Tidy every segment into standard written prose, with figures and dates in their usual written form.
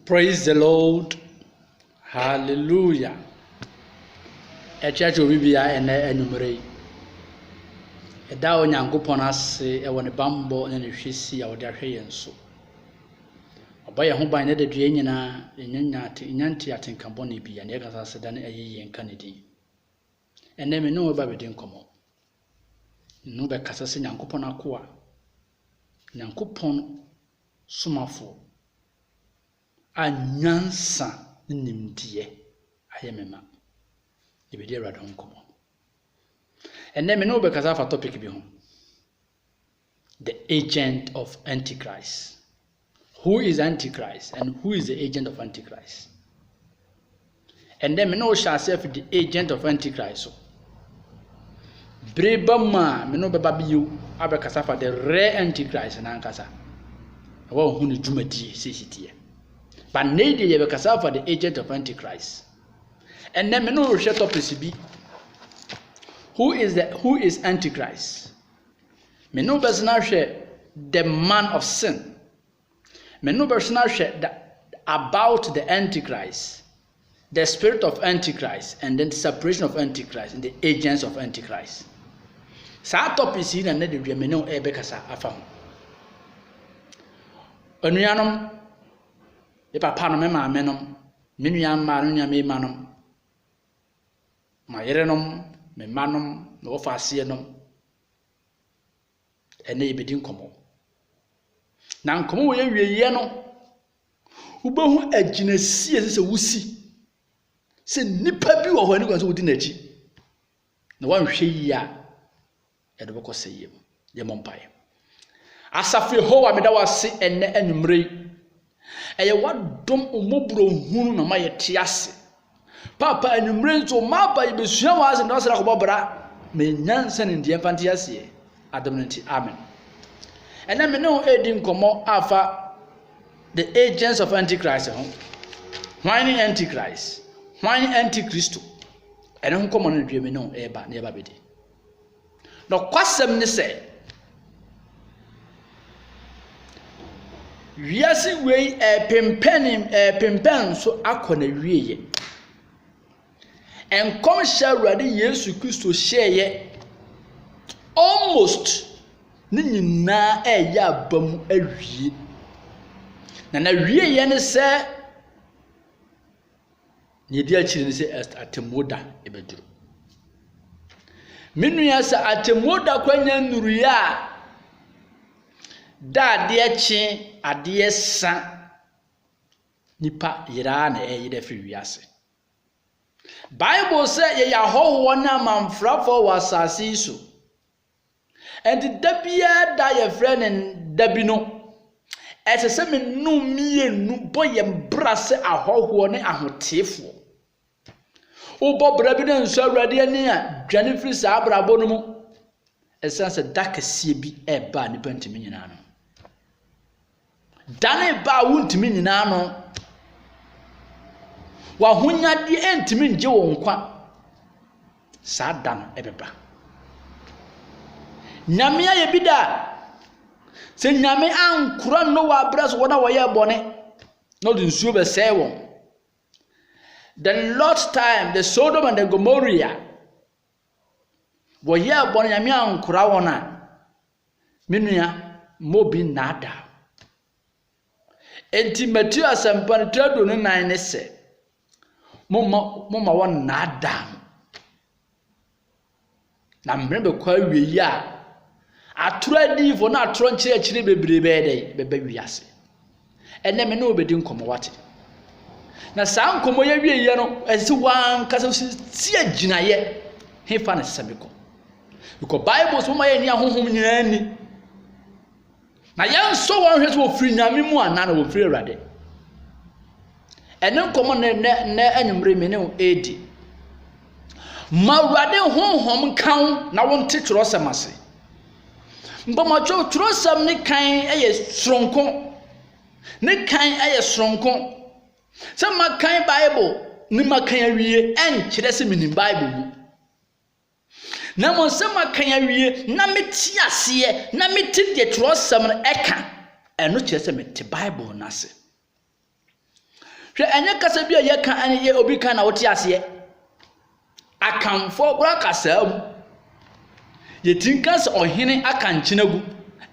Praise the Lord. Hallelujah. A church will be an enumerate. A down young upon us, a one bambo and a shissy out their hay and so. A boy who by nether Jana in Yanti at Camboni be an egg as than a ye and Kennedy. And then we know about it in common. No back assassin young upon a qua. Young coupon sumafo. A nyansa nimdie ayemema ibedi rad hon komo enne me no be kasa fa topic bi ho the agent of antichrist. Who is antichrist and who is the agent of antichrist? And then me no shall say the agent of antichrist so brebama me no be babiu abekasa fa the rare antichrist na nkasa wo hu ni dwumadi sesitie. But Nady Yabakasa for the agent of Antichrist. And then no shut up PCB. Who is Antichrist? Me no personal share the man of sin. Me no personal share about the Antichrist, the spirit of Antichrist, and then the separation of Antichrist and the agents of Antichrist. Sa topic is na Nady me no ebekasa afam. Onuanom e papa no me ma menom me nua ma no nua me manom ma yerenom me manom no fa ase nom ene ibedi nkomo na nkomo wo ye wieye no ubehu aginasie se wusi se nipa bi wo ho ani kwanso wodi nachi na wanhwe yi a e de beko seyem ye mompae asafe ho wa meda wase ene anumrei eye wadom omobro hunu na mayete ase papa anumre nso mapa ibesua waase na wasra kobobra me nyansa ne ndie mfante ase adamnti amen ena me no edi nkomo afa the agents of antichrist ho why antichrist why antichristo ena ho komo na due me no eba na eba bedi no kwasem ne se wiase wei pempen so akona wieye enkom shawrade Yesu Kristo hyeye almost ni nyina eya abam awie na wieye ne se ne dia chiri ne se atemoda ebeduru menua sa atemoda kwanya nuruya da de chi ade sa nipa yira na eyide fi wiase Bible say ye yahoho na manfrafo wasase so and dabia da ye friend dabino esese me nu mienu boye mbrase ahoho ne ahotefo obo brabi na nso awrade ani a dwane firi sa abrabo no mu esanse dakasie bi eba ni pantimi nyina no dane ba wuntimi nyina no wa hunyade entimi nje wo nkwa sa dan ebeba nyame aye bida se nyame ankura no wa bras wona wo ye bone no de nsuo be say won the last time the Sodom and the Gomorrah wo ye bone nyame ankura wona menua mobi nada enti Matthew asampan trado no 9 ne se moma won nada na mrebe kwa wiyi a atura divo na atoro nchire chire bebrebe dey beba wiase enne me no obedi nkomo wate na sa nkomo ye wiye no esi wan kasa si aginaye hefa na semeko because Bible so ma ye ni ahohom nyina ni na yan so wan hwe so ofiri nyame mu ana na ofiri awrade ene nkomo ne anumre me ne edi mawrade honhom kan na wonte twrosem ase mboma twrosem ne kan eye sronko ne kan eye sronko se makan Bible ni makan awie enkyere se minim Bible mu na mo se makan awie na meti ase na meti de twrosem no eka eno kyere se meti Bible na se Anya kasa bi a ye kan ane ye obi kan na wote ase akamfo bra kasa mu ye tinka se ohene akankyena gu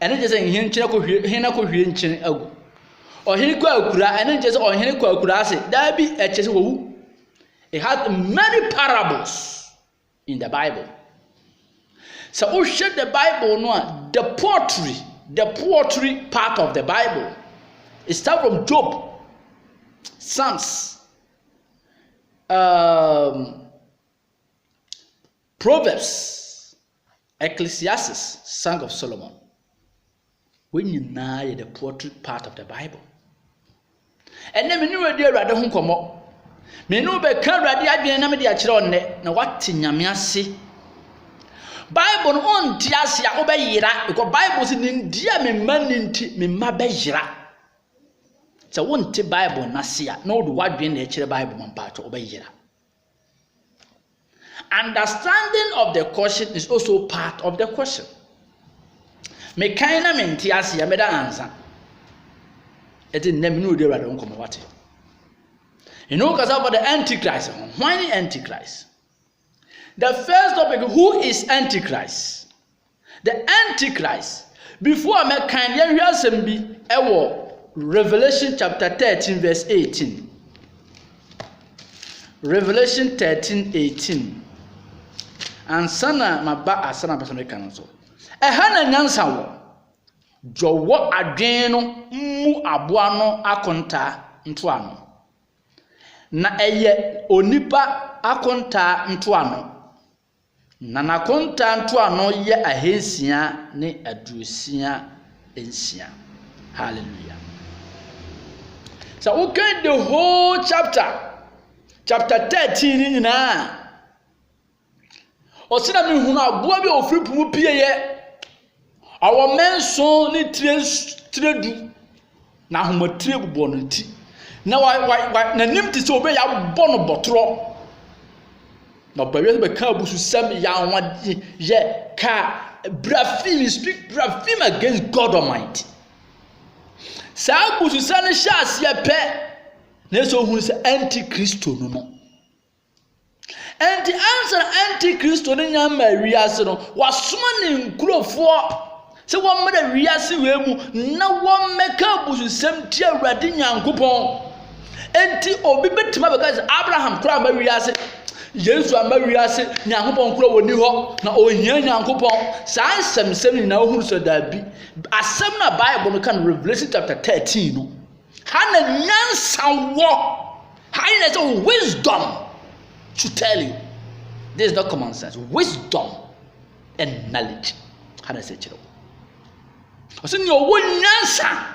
ene je se hene kyena ko hene ko hwie nkyene agu ohene ko akura ene je se ohene ko akura ase da bi eche se wowu. It has many parables in the Bible. So we share the Bible no, the poetry part of the Bible. It starts from Job, Psalms, Proverbs, Ecclesiastes, Song of Solomon. When you know the poetry part of the Bible. And then when you are there, rather home come up. Me no be kan rade adwen na me de a kire onne na wate nyame ase Bible no on ti ase a obeyira because Bible si ndi a me man nti me ma beyira so won ti Bible na se a no do wadwen na kire Bible man pa to obeyira. Understanding of the question is also part of the question. Me kan na me nti ase a me da ansa e de na me no de rade nkomo wate. You know, because about the Antichrist. Why the Antichrist? The first topic, who is Antichrist? The Antichrist. Before I make kind, you hear some be Revelation chapter 13, verse 18. Revelation 13, 18. And sana maba asana person can so. Ehana nyansa wo. Jowo adwen mu aboa no akonta ntoano. Na eye onipa akonta ntoano na nakonta ntoano ye ahensia ne adusia ensia. Hallelujah. So we get the whole chapter 13 na osina mi hunu aboa bi ofiri pumu pieye awo menso ni tredu na homotire bubo no ti na na nimti se obe ya bono botro na bawe be ka busu sam ya wade ye ka brafim speak brafim against God Almighty. Sa busu sane sha ase pe na so hu se antichrist no and the answer antichrist no nya mariase no wasoma ne nkurofo se wo mara wiase we mu na wo meka busu sam ti awrade nyankopon. Enti obi betima because Abraham kura ma wiase Yesu ama wiase nyankopon kura woni ho na ohia nyankopon saa nsem na ohuru so da bi asem na Bible no kan Revelation chapter 13 no hana nyansa wo hana so wisdom to tell you this is not common sense, wisdom and knowledge hana se chiro osin yo wo nyansa.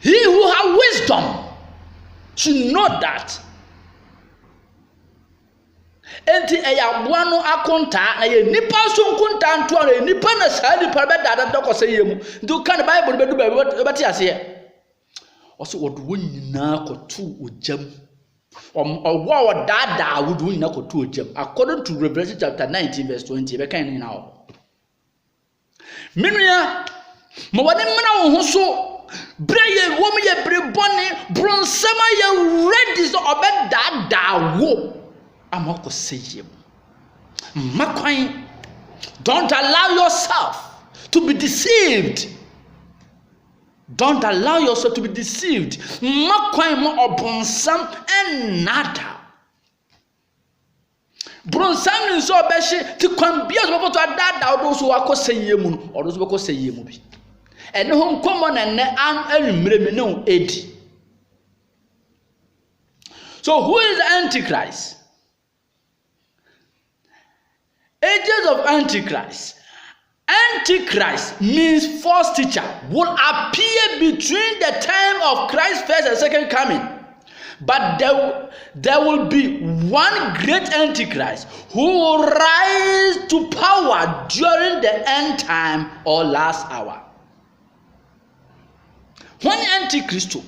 He who has wisdom should know that. Enti eyaboa no akonta na ye nipa so nkonta nto ara nipa na saa nipa be dada dokose yemu ndu kan Bible be du be beti ase oso wodo wonyina kotu ojam owo dada wodo wonyina kotu ojam according to Revelation chapter 19 verse 20 be kan ni na o menua mo woni mena wo ho so Braye woman ye brebone bronsama ye ready so obeda wo amako seyem makwan. Don't allow yourself to be deceived. Don't allow yourself to be deceived. Makwan mo obonsam enada bronsam nso obehye ti kwan bia so boto adada odo so akoseyem no odo so bekoseyem bi and home common and an edi. So who is the Antichrist? Ages of Antichrist. Antichrist means false teacher will appear between the time of Christ's first and second coming. But there will be one great Antichrist who will rise to power during the end time or last hour. When Antichrist no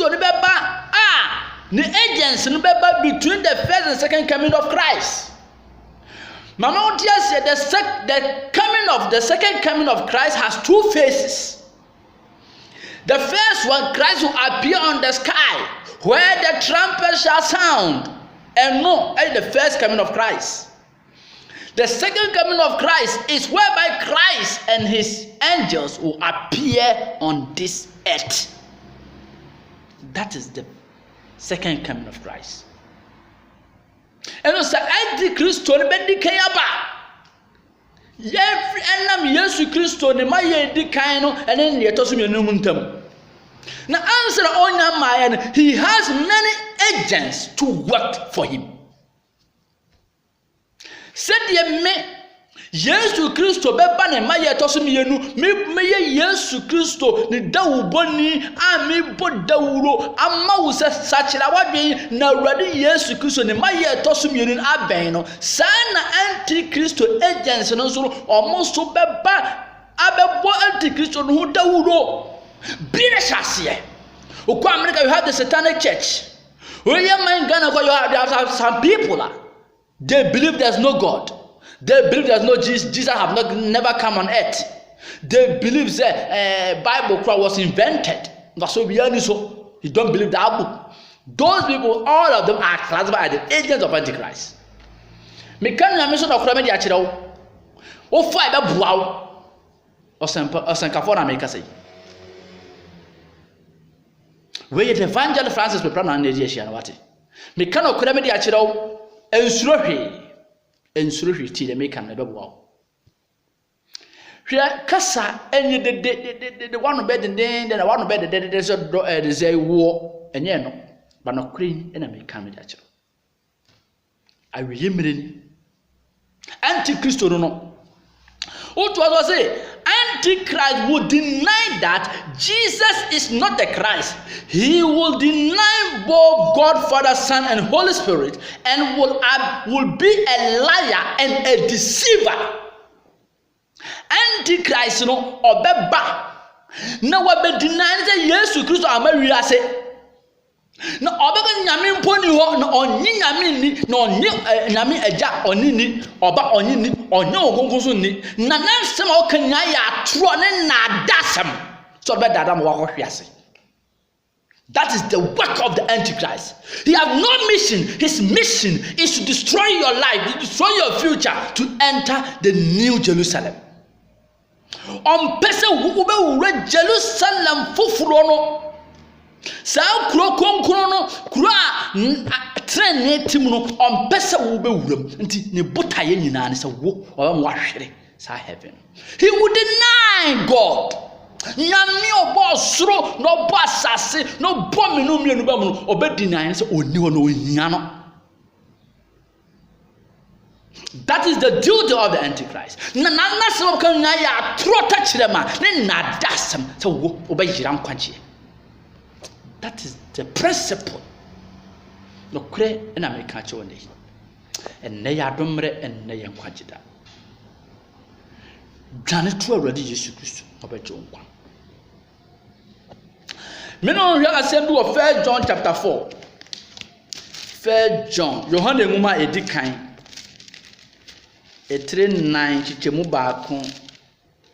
beba the agents no beba between the first and second coming of Christ. Mama Odia said the second coming of Christ has two phases. The first one, Christ will appear on the sky where the trumpet shall sound. And no, it's the first coming of Christ. The second coming of Christ is whereby Christ and his angels will appear on this earth. That is the second coming of Christ. And also, Antichrist on the Kayaba. Enam Yesu Kristo ne maye di kan no ene ne yetoso mienu ntam na answer onya maye he has many agents to work for him. Said ye me Yesu Kristo beba ne maye yetoso mienu me ye Yesu Kristo ne dawo boni a me bo dawuro ama wo se sachira wadwen na awurade Yesu Kristo ne maye yetoso mienu aben no sana Antichrist agents no so almost beba abebo Antichrist no ho dawuro bi na hyase okwa America you have the satanic church we man Ghana you have some people they believe there's no God. They believe there's no Jesus. Jesus have never come on earth. They believe that Bible was invented. That's what we are. So you don't believe that book. Those people, all of them are classified as the agents of Antichrist. Me can na mission of Krame di achirawo. O fa be buawo. Osankafo na make say. We the evangel Francis be plan na dey ahia na wate. Me can of Krame di achirawo ensuro hwe. Ensuro hwe ti de me kan na be buawo. Hwe kasa enye de one bed den na one bed de so de say wo enye no. Ba no kren na me kan me di achirawo. Awiye mireni Antichrist no what was say Antichrist will deny that Jesus is not the Christ. He will deny both God Father, Son and Holy Spirit and will be a liar and a deceiver. Antichrist no obeba na wa be deny say Jesus Christ amawi ase na obega nyame mponi ho na onyi nyame ni na onyi nyame agya oni ni oba onyi ni onye ogongonso ni na nansem o kanya ya tro ne na dasam so be dada mo wa hwase. That is the work of the Antichrist. He have no mission. His mission is to destroy your life, to destroy your future, to enter the New Jerusalem. On pese ube Jerusalem fufuro no sa kuro konkoro no kuro a tren ne tim no on pese wo be wuram nti ne botaye nyina ne se wo o mo ahwere sa heaven. He would deny God. Nyame obo soro no bo asase no bo me no mienu ba mu no obedi deny se oni ho no ohia no. That is the duty of the Antichrist. Na se kan na ya trota kirema ne na dasam se wo obayira nkwache. That is the principle. No kure na me ka che woni. Enne ya domre enne ye nkwagida. Dwane to awurade Yesu Kristo obaje nkwa. Me no hwe asem bi wo 1 John chapter 4. 1 John Yohane nguma edikan. Etre 9 chichemu baako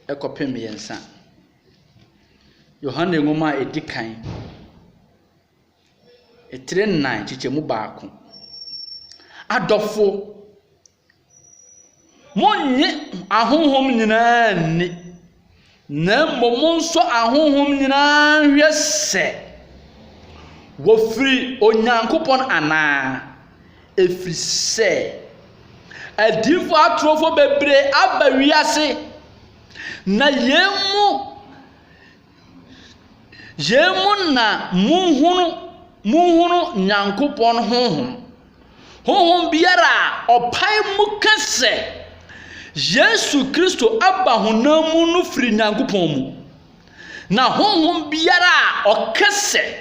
ekopem yensa. Yohane nguma edikan. Etre 9 chichemu baako. Adofo monye ahonhom nyina ni na mmom nso ahonhom nyina hwe se wofiri onyankopon ana efiri se adifo atrofo bebre abawiase na yemu na munhunu nyankopon honhom biara opai mu kase Yesu Kristo aba honamu no firi nyankopon mu na honhom biara okase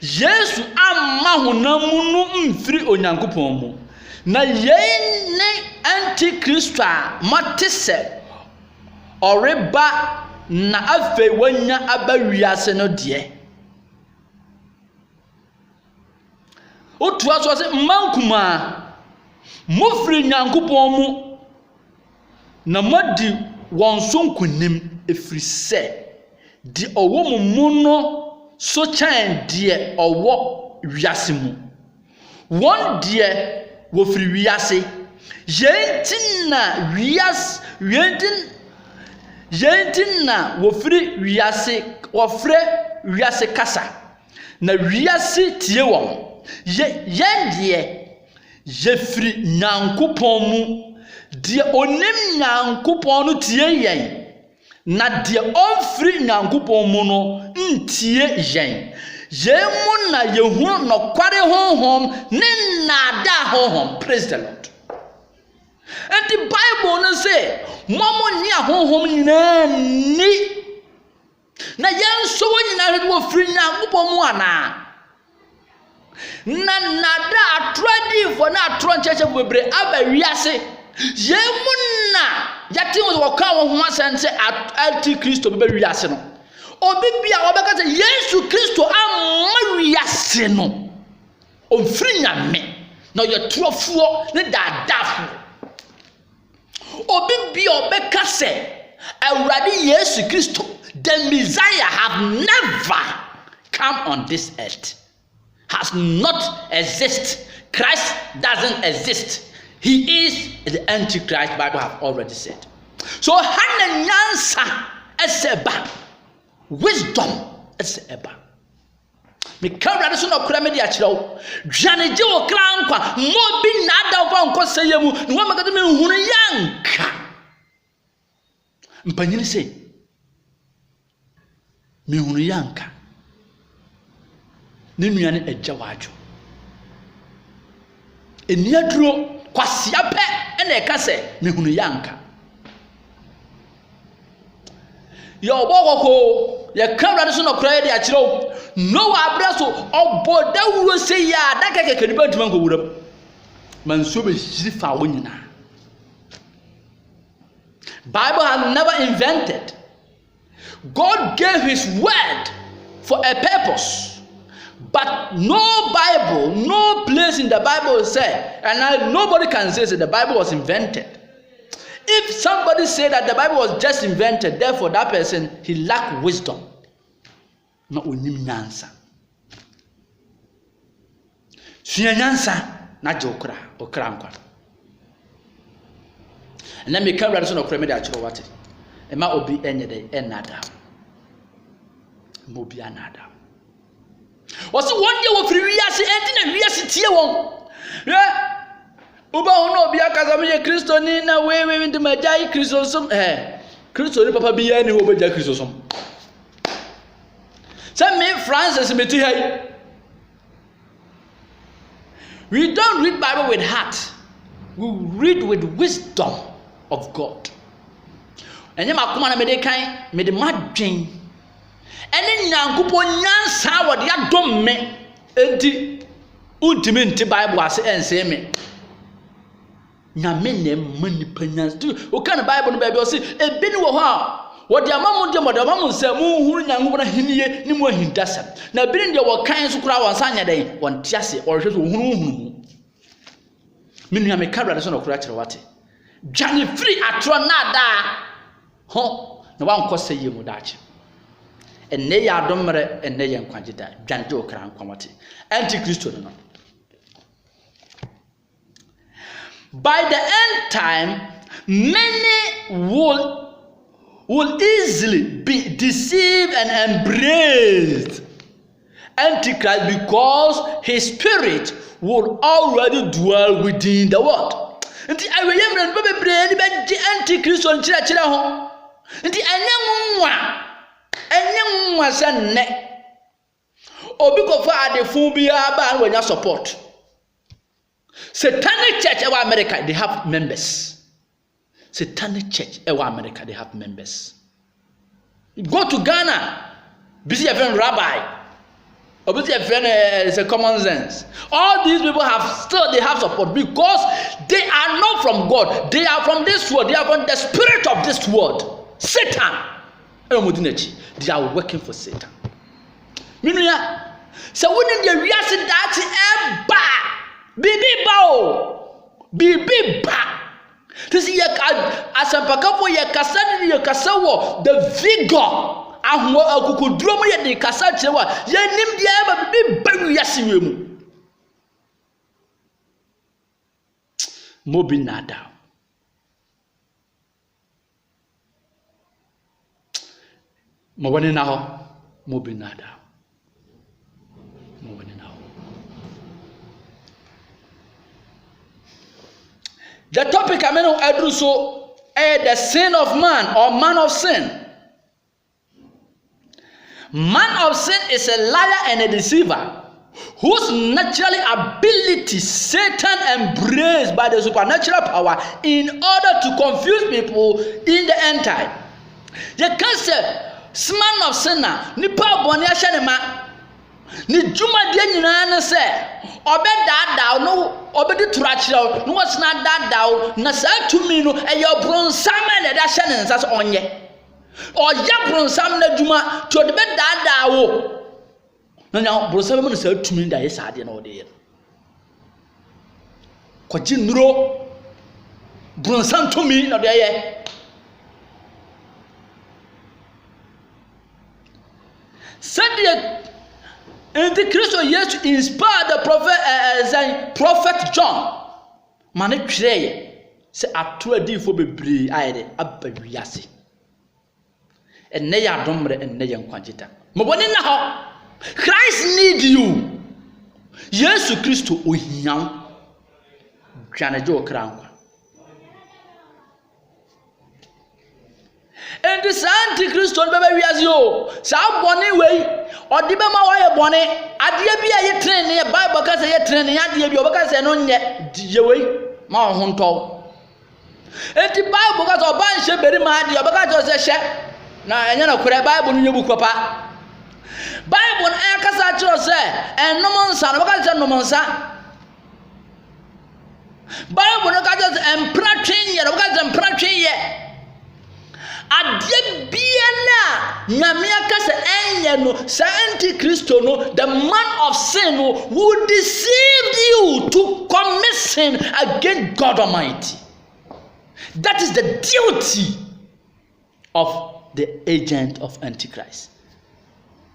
Yesu amma honamu no mfiri onyankopon mu na yene Antichrist a matese oreba na afe wanya abawiase no de otu aso se mankuma mofiri nyankopon mu na madi won so nkunim efiri se di owo muno so chan die owo wiase mu won die wo firi wiase yentin na wiase yentin na wo firi wiase wo frɛ wiase kasa na wiase tie won yen die je firi nyankopɔn mu die onim nyankopɔn no tie yen na die onfiri nyankopɔn mu no ntie yen yemu na yehunu no kware honhom ne nada honhom. Praise the Lord. And the Bible no say momo ni honhom nyina ni na yenso nyina wo firi nyankopɔn mu ana na nada atradi for na atron cheche bebre aba wiase yemu na yati wo ka wo ho asense anti-Christ be wiase no obi bia obeka say Yesu Kristo amma wiase no omfiri nyame na ye trofuo ne dadafo obi bia obeka say awurade Yesu Kristo the Messiah have never come on this earth, has not exist. Christ doesn't exist. He is the Antichrist, Bible have already said. So hana nyansa eseba wisdom eseba me kawra so no kura me dia kireo dwane je wo kra nkwa mo bi na da wo nko sayemu no wa magade me hunu yanka mpanyini se me hunu yanka ne nuane agya wadwo eniaduro kwasia pe na eka se me hunu yanka yo bogoko ye kawra so no kura dia kireo no abraso oboda wuro se ya da keke nipa ntuma nko wuram manso be hirifa wo nyina. Bible has never invented. God gave his word for a purpose, but no Bible, no place in the Bible said, and nobody can say that the Bible was invented. If somebody said that the Bible was just invented, therefore that person, he lacked wisdom. No unim nyansa. Suya nyansa na jokra okra nkwa. Na me ka wrade so no kra me da chiro wate. E ma obi enye de enada. Mo bi anada. Wasi wonde wo firi wiase enti na wiase tie won. Uba hono obi akaza me Kristo ni na we ndi majai Kristo som Kristo ni papa bi ya ni wo beja Kristo som. Say me Francis me ti hay. We don't read Bible with heart. We read with wisdom of God. Enye makoma na me de kan me de madwen. Ene nyankopo nyansa wo de adom me enti untimi nti Bible ase ense me. Nyame ne mani panyans. O kan Bible no baabi o se ebi ni wo ho a wo de amamu de mo de amamu nsa mu huru nyankopo na hiniye ni mu ahindasa. Na bi ndi wo kan so kura won sanya den won tiase o hwehwe so hunu mu. Minu ya me kabra so no kura kire wate. Dwane free atro na da ho na wan ko saye mu daache. Enne ya adomre enne ye nkwaje da dwane de okra nkwa wate. Antichrist no. By the end time, many will easily be deceived and embraced Antichrist because his spirit will already dwell within the world. Nti aweyemre no bebre ni be Antichrist on chira ho. Nti enyenwa sanne obi ko fa adefun bia ba wanya support. Satanic church in America, they have members. Satanic church in America, they have members. You go to Ghana, busy a friend rabbi, or busy a friend is a common sense. All these people they have support because they are not from God. They are from this world. They are from the spirit of this world. Satan. They are working for Satan. So wouldn't you realize that Bibi ba. This is asampaka for your kasa wo the vigor ahwo akukuduro mu ye de kasa kire wa ye nim dia ba bi ba wiase wemu mobi nada mobani na ho mobi nada mobani na ho. The topic I mean adru so the sin of man or man of sin. Man of sin is a liar and a deceiver whose natural ability Satan embraced by the supernatural power in order to confuse people in the end time. You can say, man of sin nipa boni ahye ne ma ni juma de nyina ne se obedada no obedi turachira no wasna dada na sa tumi no eyo bronsam na de ahye ne nsa so onye oya bronsam na juma to de bedada wo no nya bronsam mo sa tumi da yesa ade na ode ye ko jinuro bronsam tumi na de ye said the Christ yes inspired the prophet John mane twere se ato adifo bebre ayede abawiase enne ya domre enne ye nkwagita moboni na ho Christ need you Yesu Kristo ohian dwaneje okranko and the Antichrist on baba wiase yo sa boni wei odi be ma wa ye boni ade bia ye train ne Bible ka say ye train ne ade bia obaka say no nye ye wei ma ho nto enti Bible ka so ban hye beri ma ade obaka say hye na enya na kure Bible no nyebu kopa Bible na ka sa chiro say ennom nsa no obaka say ennom nsa Bible no ka say empra twin ye obaka say empra twin ye adie bia na nyame akase enye no sa Antichrist no the man of sin who deceived you to commit sin against God Almighty. That is the duty of the agent of Antichrist,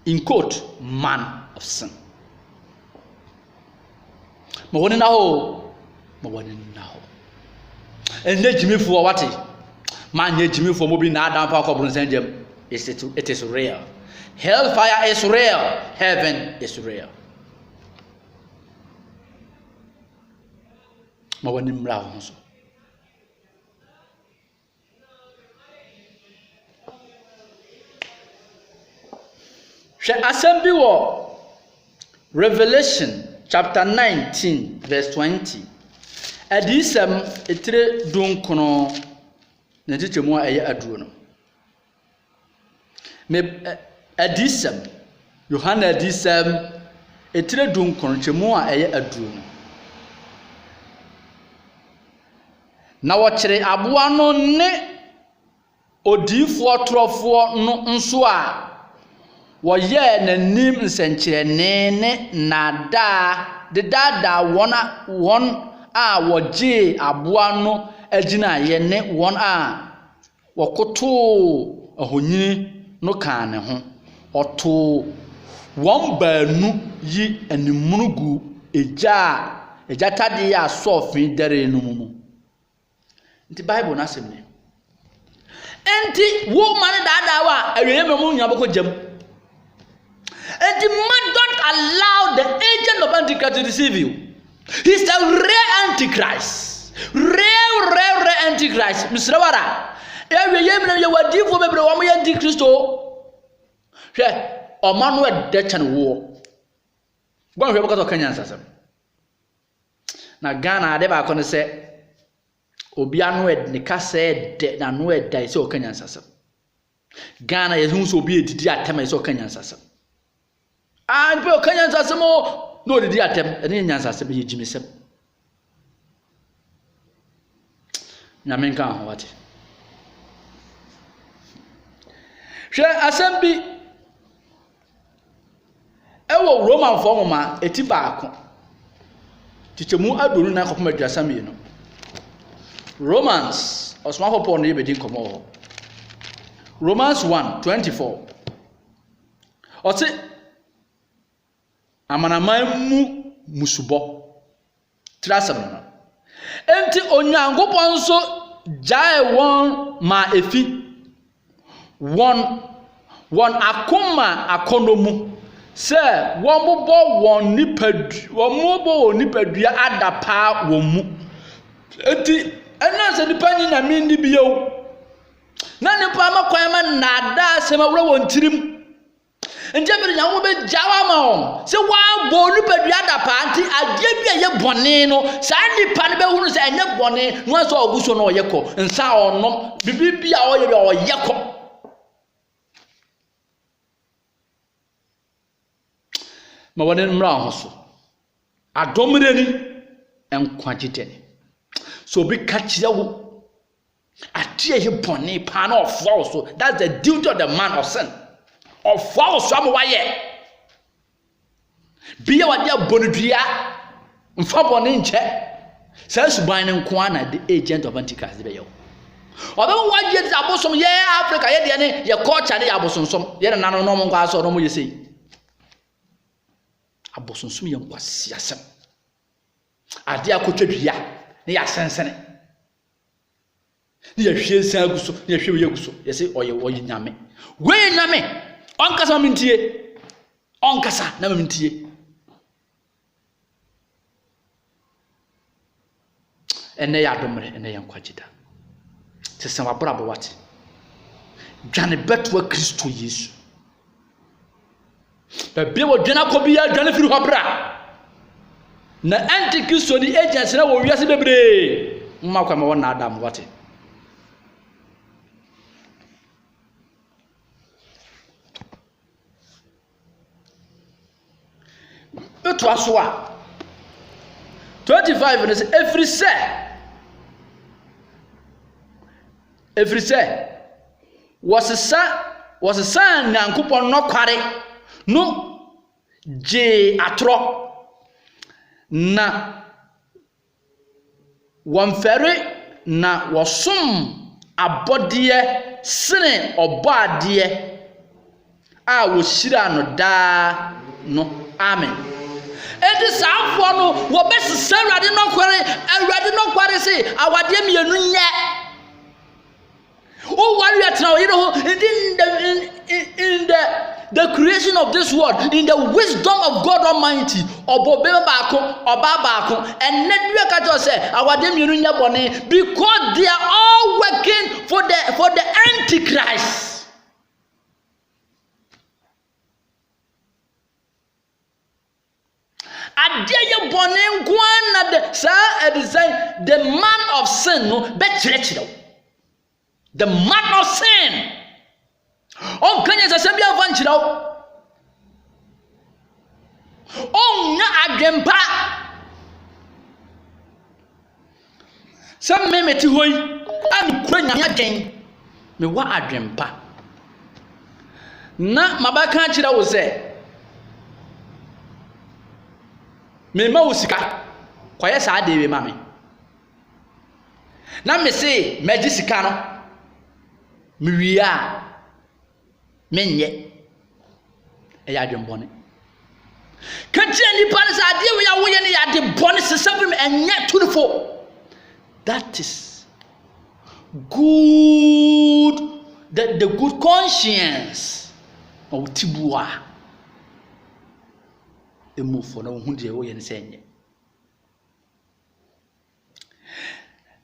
in quote, man of sin. Mawoni na ho enne jimi fu wati man ye jimi for mobi na adam pa ko brunsenjem it is real. Hellfire is real, heaven is real. Mawani mra ho so she assembly wo Revelation chapter 19 verse 20 adisem etire dunkono na tichemu aye aduro no me adisem Yohana adisem etire dunkono chemu aye aduro no na wo kire aboa no ne odifo trofo no nso a wo ye nanim nsenkyerene ne nada de dada won a wo je aboa no agina ye ne won a wo koto ahonyini no kan ne ho oto won baanu yi animunugu eja tade ya sofin dere no mu nti Bible na semne enti wo man dada wa awiye memu nyaboko jam enti man don't allow the agent of Antichrist to deceive you. He's the real Antichrist. Real Antichrist. Mr. Wara. Ewe yemna ye wadifo bebre wa mo Antichrist o. Hwe o man we de chan wo. Gwan hwe bokato Kenya nsasem. Na Ghana ade ba ko ne se obi anu e ne ka se de na no e dai se o Kenya nsasem. Ghana ye hu so obi edidi atema se o Kenya nsasem. And pe o Kenya nsasem o no didi atem ene nya nsasem ye jimisem. Na menka ho wate. Hwe assembly ewo Roman fo nwoma eti baako tichemu adonu na kopoma duasam yi no Romans osmafo Paul no yebedi nkomo ho Romans 1:24 ɔte amanaman mu musubo trasam no enti onyankopɔn so gyae wɔn ma efi wɔn akoma akonomu sɛ wɔn bobɔ wɔn nipadua ada paa wɔn mu enti ɛna sɛ nipa ni na mi ndi bio na nipa ma kwan ma nada asɛm awura wɔn tirim nje bi nya wo be jawa ma o se wa bo nipadua ada paa nti adeɛ bi a yɛ bɔne no saa nipa no be hunu sɛ ɛnyɛ bɔne no aso oguso no ɔyɛ kɔ nsa ɔnom bibi bi a ɔyɛ bi ɔyɛ kɔ ma wɔne mmra ho so adomreni enkwagitene so bi ka kyerɛ wo adeɛ yɛ bɔne paa na ɔfoa so that's the duty of the man of sin of all some waye biya wade abonudua mfa bone nche sa suban ne nko ana the agent of antichrist be yo obo waje ti abosom ye Africa ye de ne ye culture ne abosonsom ye na no nko aso no mo ye sei abosonsom ye nkwasi asem ade akotwadua ne ya sensene ne ye hwie san aguso ne ye hwie ye aguso ye sei oye nyame we nyame onkasa mintie onkasa na mintie ene ya domre ene ya nkwagida sese wabra bo wate dwane betwa Kristo Yesu da bi wo dwana ko bi ya dwane firi hobra na antikristo ni agents na wo wiase bebre mma kwa ma wona adam wate to asoa 25 ne every say was san nyankopon no kware no je atro na wonfere na wosom abodie sene obade a wo shira no da no amen edi saafo no wo besesa awade no kware se awade mienu nye o wari atna you know in the creation of this world, in the wisdom of God Almighty obobe baako oba baako enne dua ka jo se awade mienu nye bone because they are all working for the antichrist. Adeye bone nkwana de sa design the man of sin no be chirechiro the man of sin on kanya sa sabia vanchiro on na adwempa sam memeti hoyi am kwanya adwen me wa adwempa na mabaka chira wo se me ma usika kwaye saa dewe mame na me se meji sika no me wiya menye e ya dwembone kaje ni pare saa de we ya wo ye ne ya de bone sesabim enye tunfo. That is good, the good conscience of tibua emu for no hu de wo ye ne senye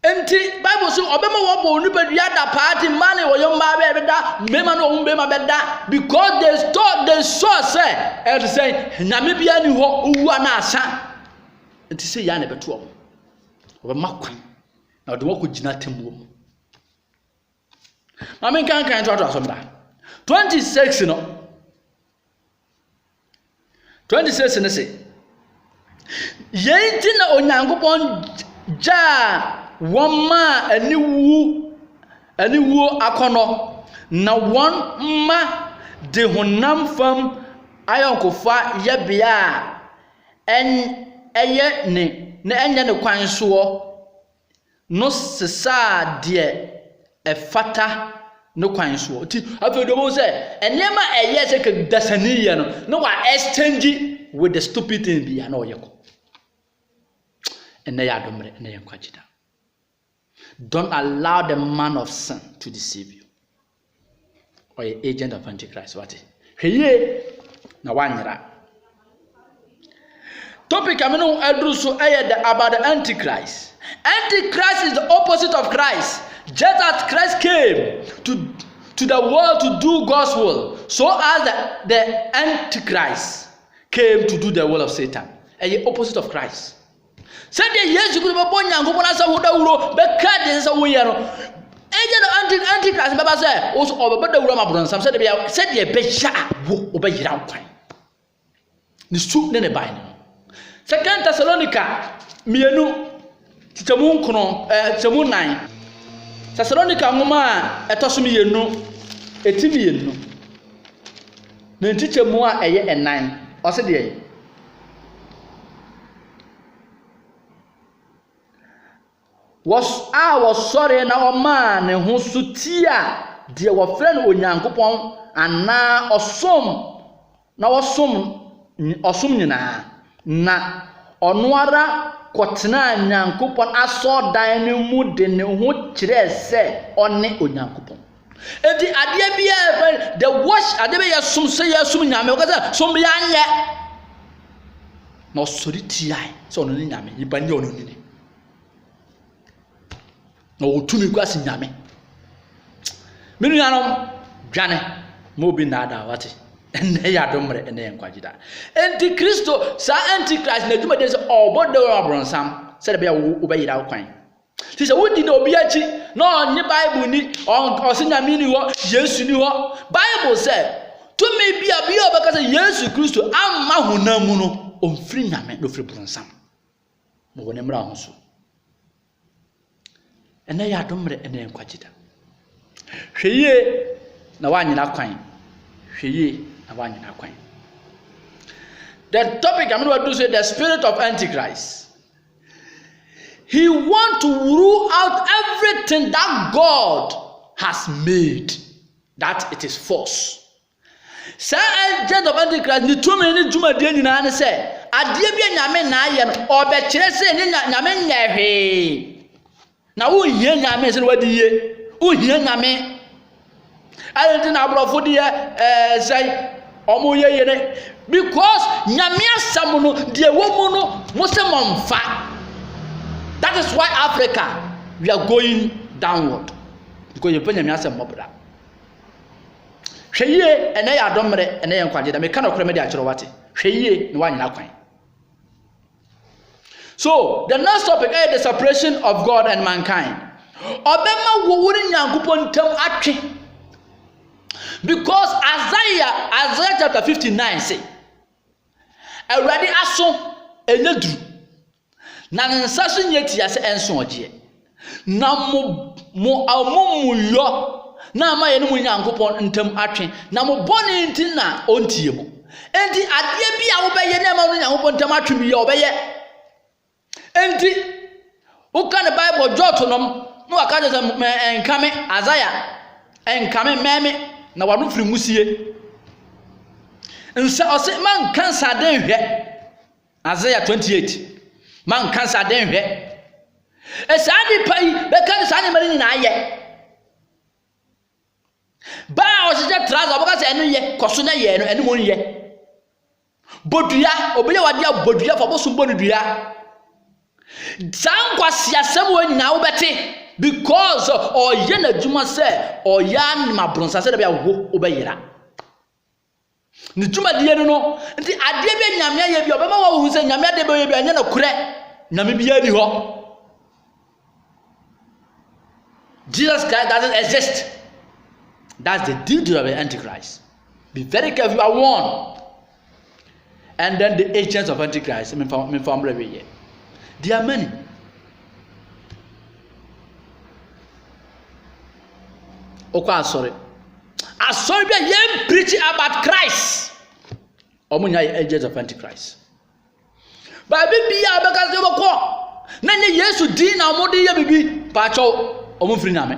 enti Bible so obema wo bo ni badua da party man wo yo mba be da mema no wo mba be da because they saw say and say nyame bia ni ho owu ana asa enti say ya na beto o obema kwan na do wako gina tembo mama kan to asom da 26 no 26 ne say yenti na onyankopon ja wama aniwu akono na won ma de honam fam ayonkofa yebia eye ne na enye ne kwan so no sesa de efata no kwan so ti afedo say enema eye se ke dasaniye no wa exchange with the stupid thing bia na oyeko ene ya domre ene ya kwagida. Don't allow the man of sin to deceive you or an agent of Antichrist. What hweye na wanyira topic ameno adru so about the Antichrist. Antichrist is the opposite of Christ. Just as Christ came to the world to do God's will, so as the Antichrist came to do the will of Satan. And the opposite of Christ. Said the yes, you could have born young who be card is a way. Agent of Antichrist, Baba said, also over the Roma some said the Besha obey it out. The soup then a bind. Second Thessalonica, Mienu, Titamun Kono, Tamun 9. Thessalonica Muma, a Tosumi no, a Timian no. Then teacher more a year and 9, or said ye. Was sorry now man and who sutia, dear wa friend o Yankopon, and now or some now or some na onwara kwotena Nyankopon aso dan ne mu de ne ho kire se one Onyankopon enti ade bia the wash ade be yasum se yasum nyame o kaza som ya anye no sori tiai se ono ni nyame yiba ni ono ni no otumi kwasi nyame minu yanom dwane mo bi na da wate ene ya domre ene enkwagida Antichristo sa Antichrist na djuma de se obodo abronsam se de be wo be yira kwan ti se wodi na obi achi no ni Bible ni o se nyame ni ho Yesu ni ho Bible say to me bia obeka se Yesu Kristo amma hunamu no omfiri nyame no firi bronsam mo woni mra ho so ene ya domre ene enkwagida hweye na wanyina kwan hweye. The topic I'm going to say the spirit of Antichrist. He wants to rule out everything that God has made, that it is false. Say agent of Antichrist ni too many juma de nyina ne say ade bia nyame na aye no obekire say nyame nyahwe na wo hie nyame se wadi ye wo hie nyame ayenti na abrofo de say omo yeyene because nyame asam no de wo mu no mo se momfa. That is why Africa we are going downward because you nyame asam mobra hweye ene ya domre ene yen kwaje da me kana okra me de akere wate hweye ne wanyina kwan. So the next topic is the separation of God and mankind. Obema wo wori Nyankopon tam atwe. Because Isaiah chapter 59 say, already aso enedru na nsaso nyeti ase enso oje na mo yo na amaye no Nyankopon ntam atwe na mo bone nti na ontie mo enti ade bia wo beye na ma no Nyankopon ntam atwe bi ye obeye enti wo kan Bible jotonom no aka je enkame Isaiah enkame meme na wanu firi musie nsa ose man kansa den hwe Isaiah 28 man kansa den hwe esadi pai be kan sa ne mari na aye ba o se traza boka se enu ye koso na ye no enu mo ye bodua obiye wade abodua fo boso mbonu dua sankwasi asem wo nyina wo bete because oye na djuma se oya ni mabronsa se de bia wo obeyira ni djuma de no no nti ade be nyame ye bia obema wo hu se nyame ade be ye bia nya na kure nyame bia ni ho. Jesus Christ doesn't exist. That's the duty of the Antichrist. Be very careful, you are warned. And then the agents of Antichrist, there are many. Okay, sorry. I saw you preaching about Christ. Omunya agents of Antichrist. But be because they were called. Nani Yesu di na omodi ye bibi pacho omufri nyame.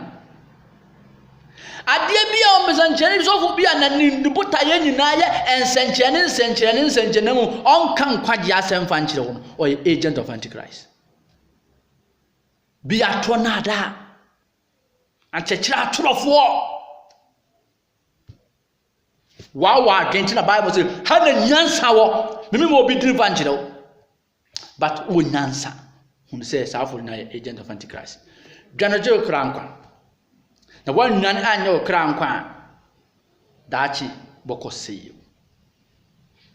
adeɛ bi a ɔmɛsankyerɛne sɔfo bi a na nibuta yɛ nyinaa yɛ nsɛnkyerɛne mu ɔnka nkwagye asɛm fa nkyerɛ wo no ɔyɛ agent of antichrist bi atɔ nada akyɛkyerɛ atorofoɔ wa adwenti na bible say ha na nyansa wɔ meme mo obi diri fa nkyerɛ wo but wo nyansa hun sɛ saafo na yɛ agent of antichrist dwanogye okra nkwa na wanwan anya okra nkwa a daachi bɔkɔ sey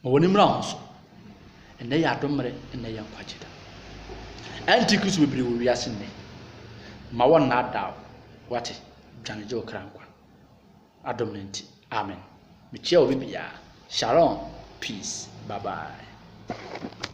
ma woni mra ho so ene yɛ adomre ene yɛ nkwagye da antichrist bebre wo wiase ne ma won na daw wate dwanogye okra nkwa adomre nti amen. Michelle Bibia. Shalom. Peace. Bye bye.